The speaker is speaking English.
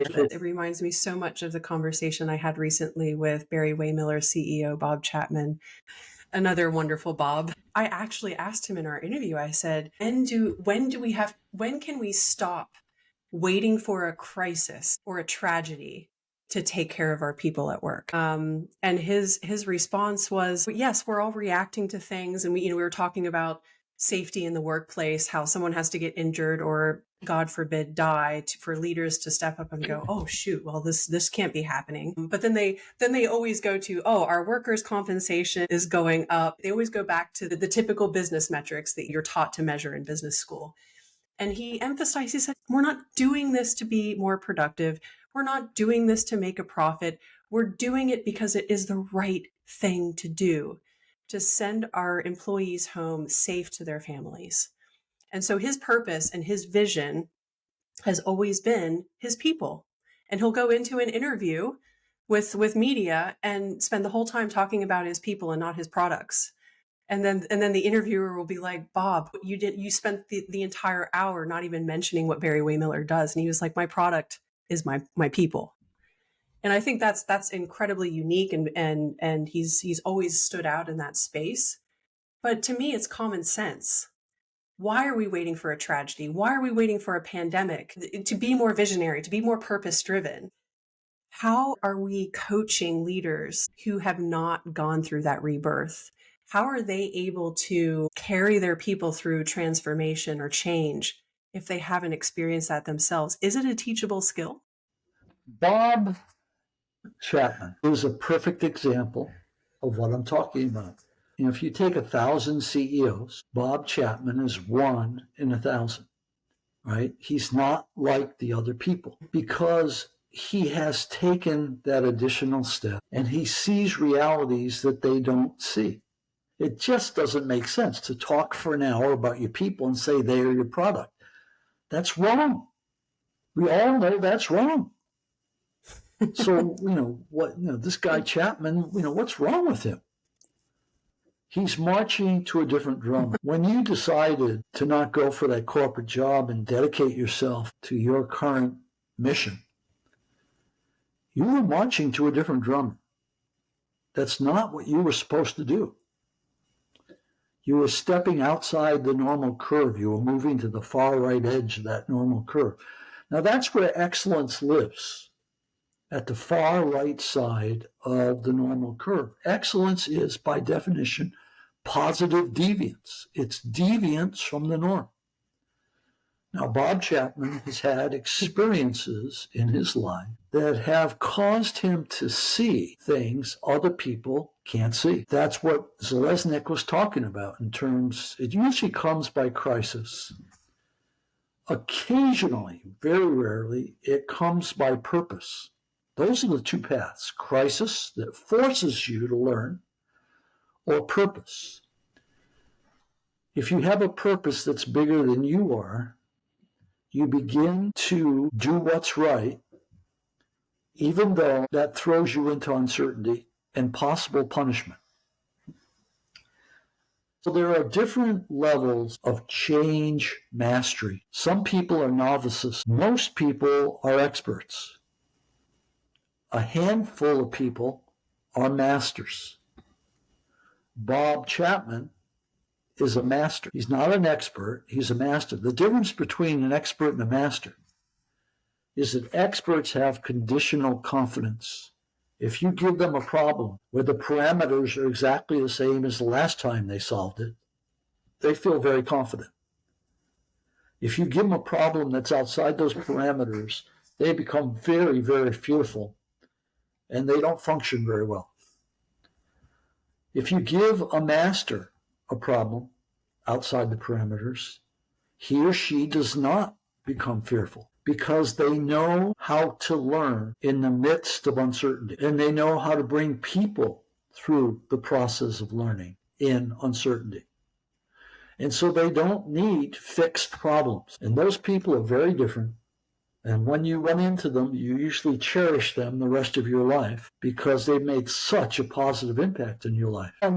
It reminds me so much of the conversation I had recently with Barry-Wehmiller CEO Bob Chapman, another wonderful Bob. I actually asked him in our interview, I said, when can we stop waiting for a crisis or a tragedy to take care of our people at work? And his response was, yes, we're all reacting to things. And we were talking about safety in the workplace, how someone has to get injured or, God forbid, die for leaders to step up and go, oh shoot, well this can't be happening. But then they always go to, oh, our workers' compensation is going up. They always go back to the typical business metrics that you're taught to measure in business school. And he emphasized, he said, we're not doing this to be more productive. We're not doing this to make a profit. We're doing it because it is the right thing to do, to send our employees home safe to their families. And so his purpose and his vision has always been his people. And he'll go into an interview with media and spend the whole time talking about his people and not his products. And then the interviewer will be like, Bob, you spent the entire hour not even mentioning what Barry-Wehmiller does. And he was like, my product is my people. And I think that's incredibly unique, and he's always stood out in that space. But to me, it's common sense. Why are we waiting for a tragedy? Why are we waiting for a pandemic to be more visionary, to be more purpose-driven? How are we coaching leaders who have not gone through that rebirth? How are they able to carry their people through transformation or change if they haven't experienced that themselves? Is it a teachable skill? Bob Chapman is a perfect example of what I'm talking about. If you take 1,000 CEOs, Bob Chapman is 1 in 1,000, right? He's not like the other people because he has taken that additional step and he sees realities that they don't see. It just doesn't make sense to talk for an hour about your people and say they are your product. That's wrong. We all know that's wrong. So, this guy Chapman, what's wrong with him? He's marching to a different drum. When you decided to not go for that corporate job and dedicate yourself to your current mission, you were marching to a different drum. That's not what you were supposed to do. You were stepping outside the normal curve. You were moving to the far right edge of that normal curve. Now that's where excellence lives, at the far right side of the normal curve. Excellence is, by definition, positive deviance. It's deviance from the norm. Now, Bob Chapman has had experiences in his life that have caused him to see things other people can't see. That's what Zeleznik was talking about in terms, it usually comes by crisis. Occasionally, very rarely, it comes by purpose. Those are the two paths: crisis that forces you to learn, or purpose. If you have a purpose that's bigger than you are, you begin to do what's right, even though that throws you into uncertainty and possible punishment. So there are different levels of change mastery. Some people are novices. Most people are experts. A handful of people are masters. Bob Chapman is a master. He's not an expert, he's a master. The difference between an expert and a master is that experts have conditional confidence. If you give them a problem where the parameters are exactly the same as the last time they solved it, they feel very confident. If you give them a problem that's outside those parameters, they become very, very fearful and they don't function very well. If you give a master a problem outside the parameters, he or she does not become fearful because they know how to learn in the midst of uncertainty, and they know how to bring people through the process of learning in uncertainty. And so they don't need fixed problems. And those people are very different. And when you run into them, you usually cherish them the rest of your life because they've made such a positive impact in your life. And